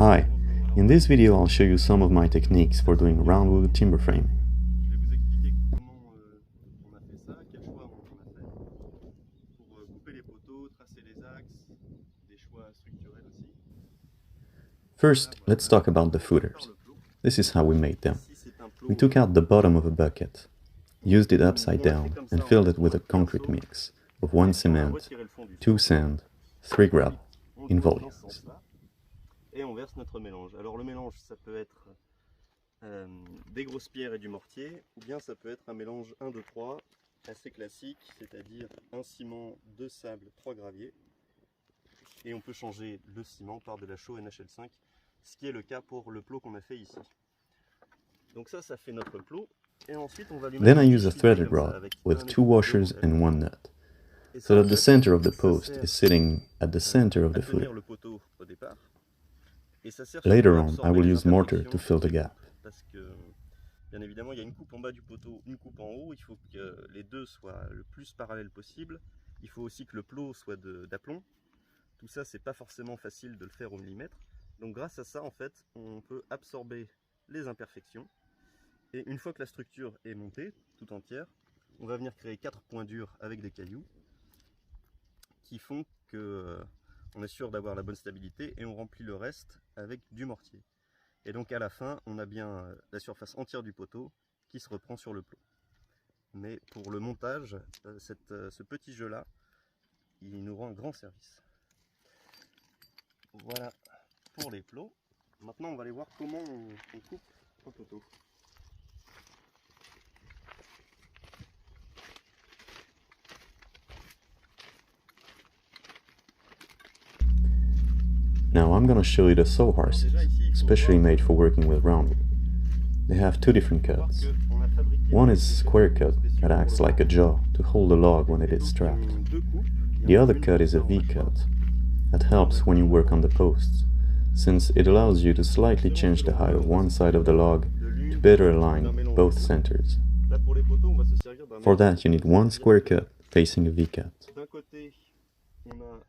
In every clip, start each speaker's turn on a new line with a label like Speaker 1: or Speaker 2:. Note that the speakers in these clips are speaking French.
Speaker 1: Hi, in this video I'll show you some of my techniques for doing roundwood timber framing.
Speaker 2: Je vais vous expliquer comment on a fait ça, quel choix on a fait pour couper les poteaux, tracer les axes, des choix structurels aussi.
Speaker 1: First, let's talk about the footers. This is how we made them. We took out the bottom of a bucket, used it upside down, and filled it with a concrete mix of 1 cement, 2 sand, 3 gravel, in volumes.
Speaker 2: Et on verse notre mélange. Alors le mélange, ça peut être des grosses pierres et du mortier, ou bien ça peut être un mélange 1, 2, 3, assez classique, c'est-à-dire un ciment, 2 sables, 3 graviers. Et on peut changer le ciment par de la chaux NHL5, ce qui est le cas pour le plot qu'on a fait ici. Donc ça fait notre plot. Et ensuite on va lui mettre.
Speaker 1: Then I use a threaded rod with 2 washers and 1 nut, so that the center of the post is sitting at the center of the footer. Later on, I will use mortar to fill the gap.
Speaker 2: Parce que, bien évidemment, il y a une coupe en bas du poteau, une coupe en haut. Il faut que les deux soient le plus parallèles possible. Il faut aussi que le plot soit d'aplomb. Tout ça, c'est pas forcément facile de le faire au millimètre. Donc grâce à ça, en fait, on peut absorber les imperfections. Et une fois que la structure est montée, tout entière, on va venir créer 4 points durs avec des cailloux qui font que on est sûr d'avoir la bonne stabilité et on remplit le reste avec du mortier. Et donc à la fin, on a bien la surface entière du poteau qui se reprend sur le plot. Mais pour le montage, ce petit jeu-là, il nous rend un grand service. Voilà pour les plots. Maintenant, on va aller voir comment on coupe un poteau.
Speaker 1: Now I'm gonna show you the saw horses, especially made for working with roundwood. They have 2 different cuts. One is a square cut that acts like a jaw to hold the log when it is strapped. The other cut is a V-cut that helps when you work on the posts, since it allows you to slightly change the height of one side of the log to better align both centers. For that you need 1 square cut facing a V-cut.
Speaker 2: D'un côté, on a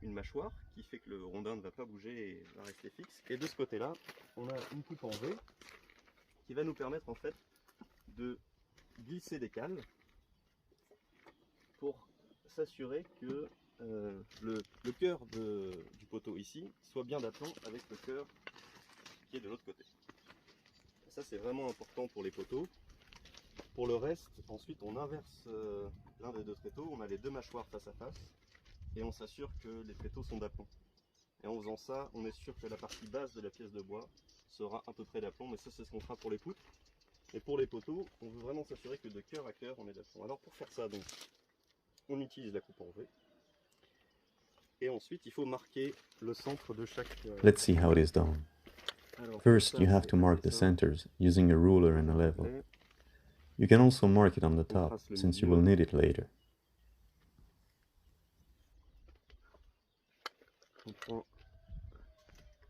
Speaker 2: une mâchoire qui fait que le rondin ne va pas bouger et va rester fixe. Et de ce côté-là, on a une coupe en V qui va nous permettre en fait de glisser des cales pour s'assurer que le cœur du poteau ici soit bien d'aplomb avec le cœur qui est de l'autre côté. Et ça c'est vraiment important pour les poteaux. Pour le reste, ensuite on inverse l'un des 2 tréteaux, on a les 2 mâchoires face à face et on s'assure que les tréteaux sont d'aplomb. Et en faisant ça, on est sûr que la partie basse de la pièce de bois sera à peu près d'aplomb, mais ça c'est ce qu'on fera pour les poutres. Et pour les poteaux, on veut vraiment s'assurer que de cœur à cœur on est d'aplomb. Alors pour faire ça, donc, on utilise la coupe en V. Et ensuite, il faut marquer le centre de chaque...
Speaker 1: Let's see how it is done. First, you have to mark the centers using a ruler and a level. You can also mark it on the top, since you will need it later.
Speaker 2: On prend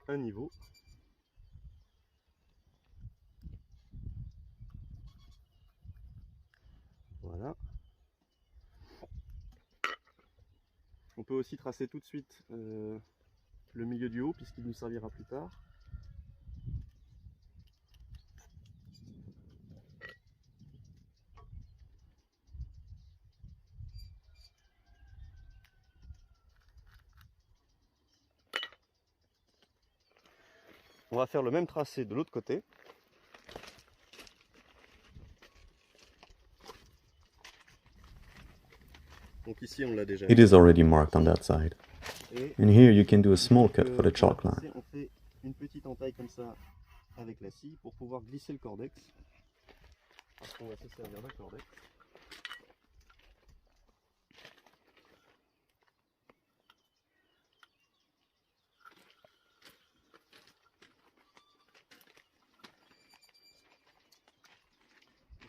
Speaker 2: un niveau. Voilà. On peut aussi tracer tout de suite le milieu du haut puisqu'il nous servira plus tard. On va faire le même tracé de l'autre côté. Donc ici on l'a déjà.
Speaker 1: It is already marked on that side. And here you can do a small cut for the chalk line.
Speaker 2: On fait une petite entaille comme ça avec la scie pour pouvoir glisser le cordex. Parce qu'on va se servir d'un cordex.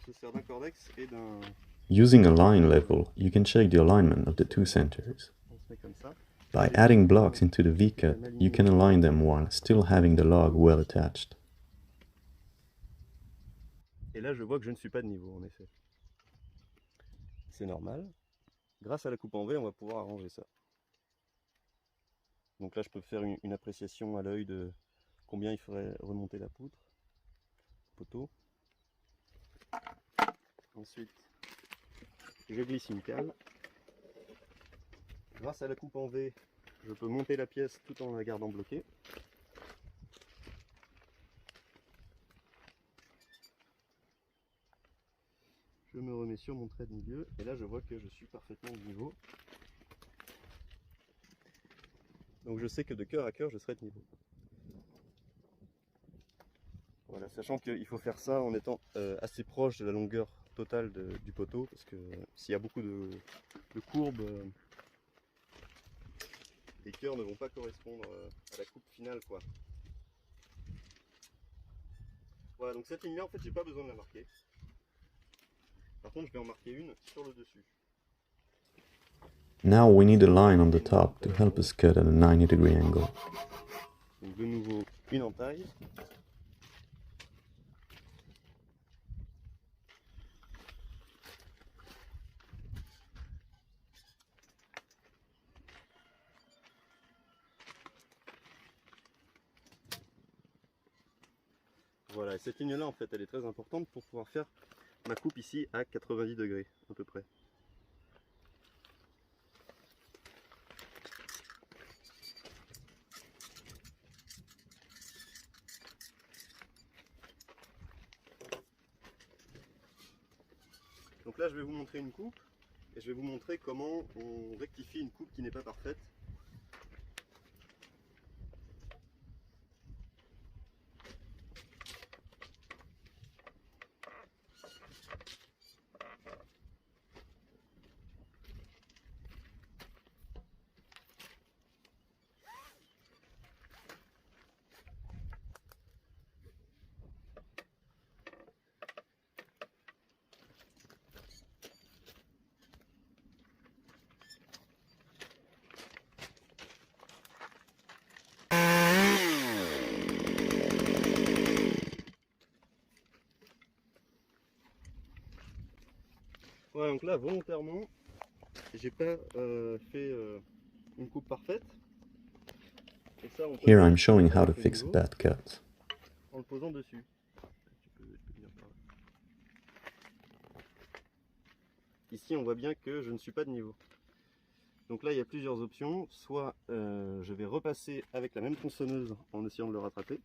Speaker 2: On se sert d'un cordex et d'un...
Speaker 1: Using a line level, you can check the alignment of the 2 centers. By adding blocks into the V-cut, you can align them while still having the log well attached.
Speaker 2: Et là, je vois que je ne suis pas de niveau, en effet. C'est normal. Grâce à la coupe en V, on va pouvoir arranger ça. Donc là, je peux faire une appréciation à l'œil de combien il faudrait remonter la poutre, poteau. Ensuite, je glisse une cale. Grâce à la coupe en V, je peux monter la pièce tout en la gardant bloquée. Je me remets sur mon trait de milieu et là je vois que je suis parfaitement de niveau. Donc je sais que de cœur à cœur je serai de niveau. Voilà, sachant qu'il faut faire ça en étant assez proche de la longueur totale du poteau, parce que s'il y a beaucoup de courbes, les cœurs ne vont pas correspondre à la coupe finale, quoi. Voilà, donc cette ligne là en fait j'ai pas besoin de la marquer. Par contre je vais en marquer une sur le dessus.
Speaker 1: Now we need a line on the top to help us cut at a 90-degree angle.
Speaker 2: Donc de nouveau une entaille. Voilà, et cette ligne là en fait elle est très importante pour pouvoir faire ma coupe ici à 90 degrés à peu près. Donc là je vais vous montrer une coupe et je vais vous montrer comment on rectifie une coupe qui n'est pas parfaite. Voilà, donc là volontairement j'ai pas fait une coupe parfaite. Et ça, on peut
Speaker 1: Here
Speaker 2: le
Speaker 1: I'm showing
Speaker 2: faire
Speaker 1: how to
Speaker 2: avec le
Speaker 1: fix a
Speaker 2: niveau,
Speaker 1: bad cut.
Speaker 2: en le posant dessus. Tu peux venir par là. Ici on voit bien que je ne suis pas de niveau. Donc là il y a plusieurs options. Soit je vais repasser avec la même tronçonneuse en essayant de le rattraper.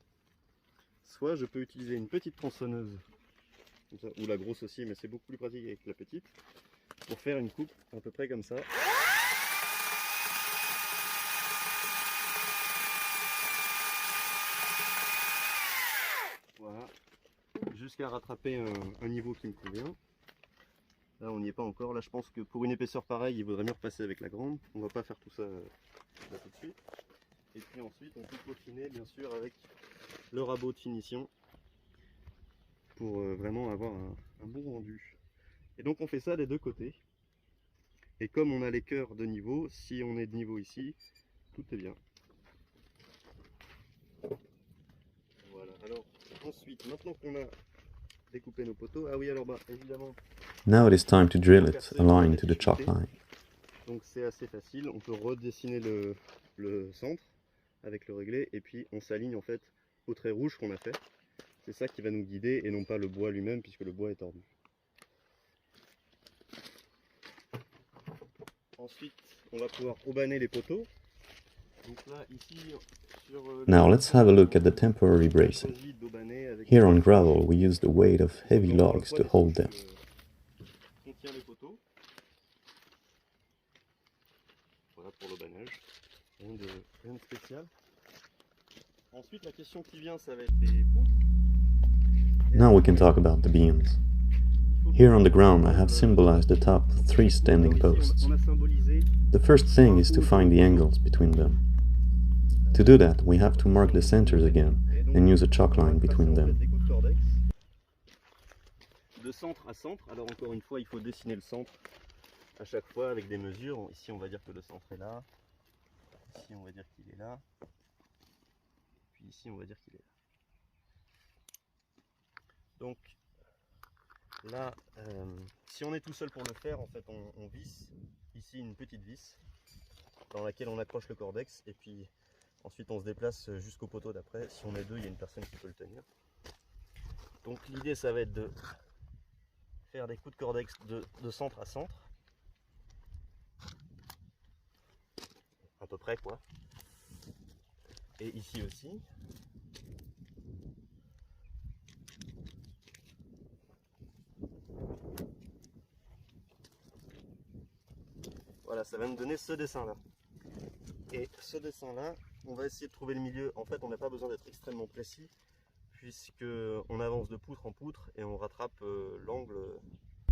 Speaker 2: Soit je peux utiliser une petite tronçonneuse, comme ça, ou la grosse aussi, mais c'est beaucoup plus pratique avec la petite, pour faire une coupe à peu près comme ça. Voilà, jusqu'à rattraper un niveau qui me convient. Là on n'y est pas encore, là je pense que pour une épaisseur pareille il vaudrait mieux repasser avec la grande. On va pas faire tout ça là tout de suite. Et puis ensuite on peut peaufiner bien sûr avec le rabot de finition pour vraiment avoir un bon rendu. Et donc on fait ça des deux côtés. Et comme on a les cœurs de niveau, si on est de niveau ici, tout est bien. Voilà, alors ensuite, maintenant qu'on a découpé nos poteaux, ah oui alors bah évidemment,
Speaker 1: Now it is time to drill it, aligned to the chalk line.
Speaker 2: donc c'est assez facile, on peut redessiner le centre avec le réglé et puis on s'aligne en fait au trait rouge qu'on a fait. C'est ça qui va nous guider et non pas le bois lui-même puisque le bois est tordu. Ensuite, on va pouvoir aubaner les poteaux. Donc là, ici, sur
Speaker 1: Now let's have a look at the temporary bracing. Here on gravel we use the weight of heavy logs to hold them.
Speaker 2: Contient les poteaux. Voilà pour l'aubanage. Rien de spécial. Ensuite, la question qui vient, ça va être les poutres.
Speaker 1: Now we can talk about the beams. Here on the ground I have symbolized the top with 3 standing posts. The first thing is to find the angles between them. To do that, we have to mark the centers again and use a chalk line between them.
Speaker 2: De centre à centre, alors encore une fois, il faut dessiner le centre à chaque fois avec des mesures. Ici, on va dire que le centre est là. Ici, on va dire qu'il est là. Puis ici, on va dire qu'il est là. Donc là, si on est tout seul pour le faire, en fait, on visse ici une petite vis dans laquelle on accroche le cordex et puis Ensuite, on se déplace jusqu'au poteau d'après. Si on est deux, il y a une personne qui peut le tenir. Donc l'idée, ça va être de faire des coups de cordex de centre à centre. À peu près, quoi. Et ici aussi. Voilà, ça va me donner ce dessin-là. Et ce dessin-là, on va essayer de trouver le milieu. En fait, on n'a pas besoin d'être extrêmement précis, puisqu'on avance de poutre en poutre et on rattrape l'angle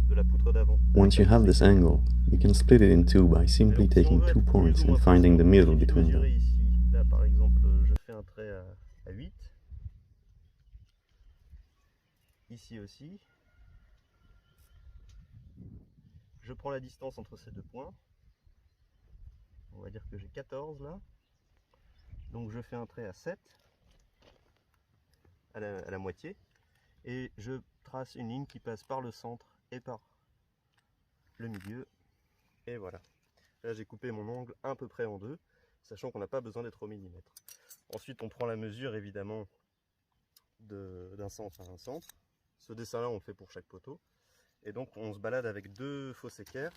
Speaker 2: de la poutre d'avant.
Speaker 1: Once you have this angle, you can split it in two by simply taking 2 points and finding the middle between them.
Speaker 2: Ici, là par exemple, je fais un trait à 8. Ici aussi. Je prends la distance entre ces deux points. On va dire que j'ai 14 là. Donc je fais un trait à 7, à la moitié. Et je trace une ligne qui passe par le centre et par le milieu. Et voilà. Là j'ai coupé mon angle à peu près en deux, sachant qu'on n'a pas besoin d'être au millimètre. Ensuite on prend la mesure évidemment d'un centre à un centre. Ce dessin là on le fait pour chaque poteau. Et donc on se balade avec deux faux équerres.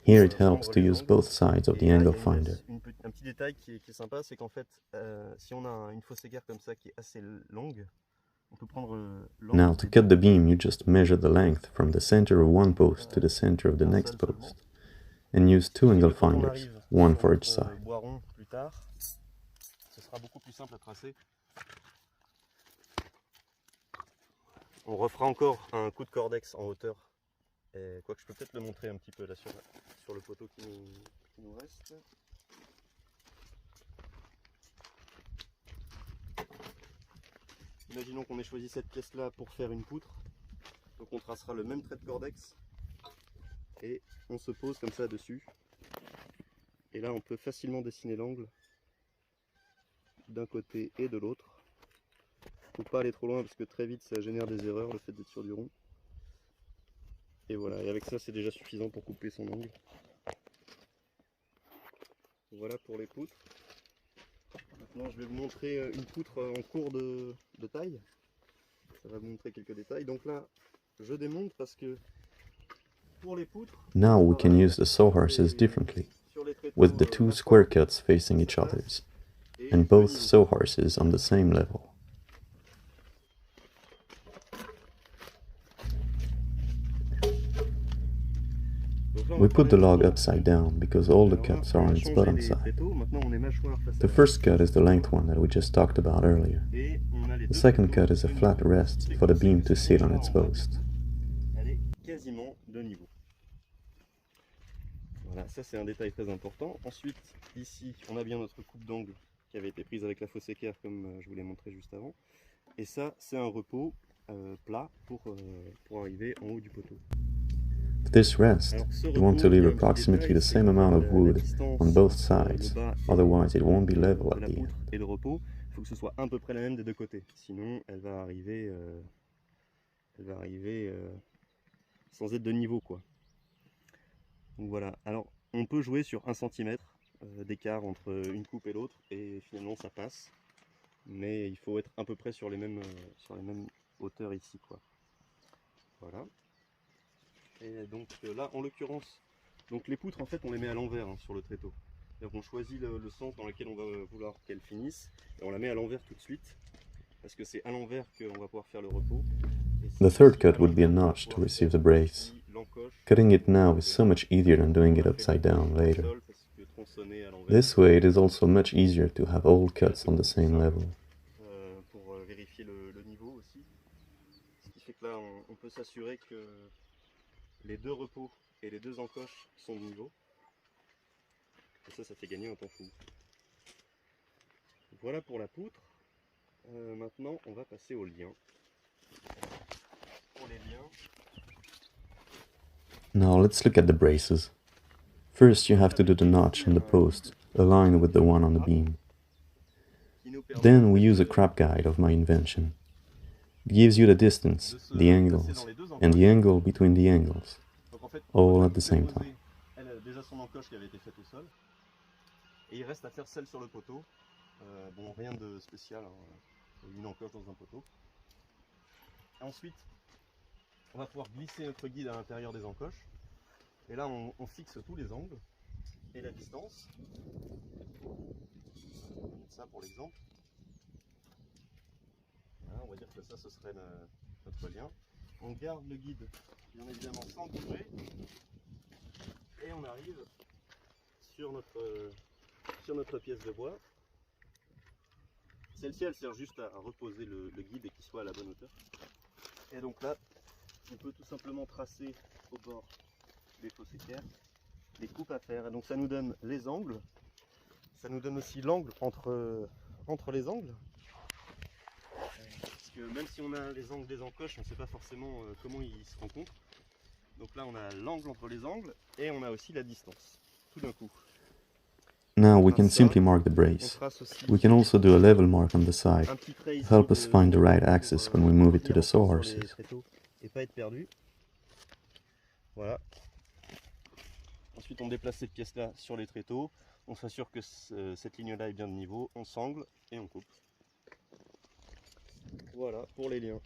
Speaker 1: Here it helps to use both sides of the angle finder.
Speaker 2: Un petit détail qui est sympa, c'est qu'en fait, si on a une fausse équerre comme ça qui est assez longue, on peut prendre l'angle.
Speaker 1: Now to cut the beam, you just measure the length from the center of one post to the center of the next post, and use 2 angle finders, one for each side.
Speaker 2: Boiron plus tard, ce sera beaucoup plus simple à tracer. On refera encore un coup de cordex en hauteur. Et quoi que je peux peut-être le montrer un petit peu là sur le poteau qui nous reste. Imaginons qu'on ait choisi cette pièce là pour faire une poutre. Donc on tracera le même trait de cordex et on se pose comme ça dessus. Et là on peut facilement dessiner l'angle d'un côté et de l'autre. Faut pas aller trop loin parce que très vite ça génère des erreurs, le fait d'être sur du rond. Et voilà, et avec ça c'est déjà suffisant pour couper son angle. Voilà pour les poutres. Maintenant je vais vous montrer une poutre en cours de taille. Ça va vous montrer quelques détails. Donc là je démonte parce que pour les poutres...
Speaker 1: Now we can use the sawhorses differently, with the 2 square cuts facing each other's, and both sawhorses on the same level. We put the log upside down because all the cuts are on its bottom side. The first cut is the length one that we just talked about earlier. The second cut is a flat rest for the beam to sit on its post.
Speaker 2: Voilà, ça c'est un détail très important. Ensuite, ici, on a bien notre coupe d'angle qui avait été prise avec la fausse équerre comme je vous l'ai montré juste avant. Et ça, c'est un repos plat pour arriver en haut du poteau.
Speaker 1: For this rest, you want to leave approximately the same amount of wood on both sides, otherwise it won't be level at the end.
Speaker 2: Et le repos, il faut que ce soit à peu près la même des deux côtés, sinon elle va arriver sans être de niveau, quoi. Donc voilà, alors on peut jouer sur 1 cm d'écart entre une coupe et l'autre et finalement ça passe, mais il faut être à peu près sur les mêmes hauteurs ici, quoi. Voilà. Et donc là en l'occurrence, donc les poutres en fait on les met à l'envers sur le tréteau. Donc on choisit le sens dans lequel on va vouloir qu'elles finissent et on la met à l'envers tout de suite parce que c'est à l'envers qu'on va pouvoir faire le repos.
Speaker 1: The third cut would be a notch to receive the brace. Cutting it now is so much easier than doing it upside down later. This way it is also much easier to have all cuts on the same level.
Speaker 2: Pour vérifier le niveau aussi. Ce qui fait que là on peut s'assurer que les deux repos et les deux encoches sont de niveau. Et ça fait gagner un temps fou. Voilà pour la poutre. Maintenant, on va passer aux liens. Pour les liens.
Speaker 1: Now let's look at the braces. First you have to do the notch on the post, aligned with the one on the beam. Then we use a crab guide of my invention. It gives you the distance, the angles, and the angle between the angles, all at the same time.
Speaker 2: Elle a déjà son encoche qui avait été faite au sol. Et il reste à faire celle sur le poteau. Bon, rien de spécial, hein. Une encoche dans un poteau. Ensuite, on va pouvoir glisser notre guide à l'intérieur des encoches. Et là, on fixe tous les angles et la distance. On va mettre ça pour l'exemple. Voilà, on va dire que ça, ce serait notre lien. On garde le guide, bien évidemment, sans bouger. Et on arrive sur notre pièce de bois. Celle-ci, elle sert juste à reposer le guide et qu'il soit à la bonne hauteur. Et donc là, on peut tout simplement tracer au bord des faux équerres les coupes à faire. Et donc ça nous donne les angles. Ça nous donne aussi l'angle entre les angles. Parce que même si on a les angles des encoches, on ne sait pas forcément comment ils se rencontrent. Donc là, on a l'angle entre les angles et on a aussi la distance, tout d'un coup.
Speaker 1: Now we can simply mark the brace. We can also do a level mark on the side to help us find the right axis when we move it to the sawhorses.
Speaker 2: Et pas être perdu. Voilà. Ensuite, on déplace cette pièce-là sur les tréteaux. On s'assure que cette ligne-là est bien de niveau. On sangle et on coupe. Voilà pour les liens.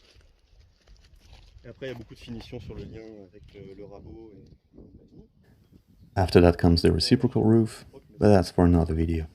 Speaker 2: Et après, il y a beaucoup de finition sur le lien avec le rabot et compagnie.
Speaker 1: After that comes the reciprocal roof, but that's for another video.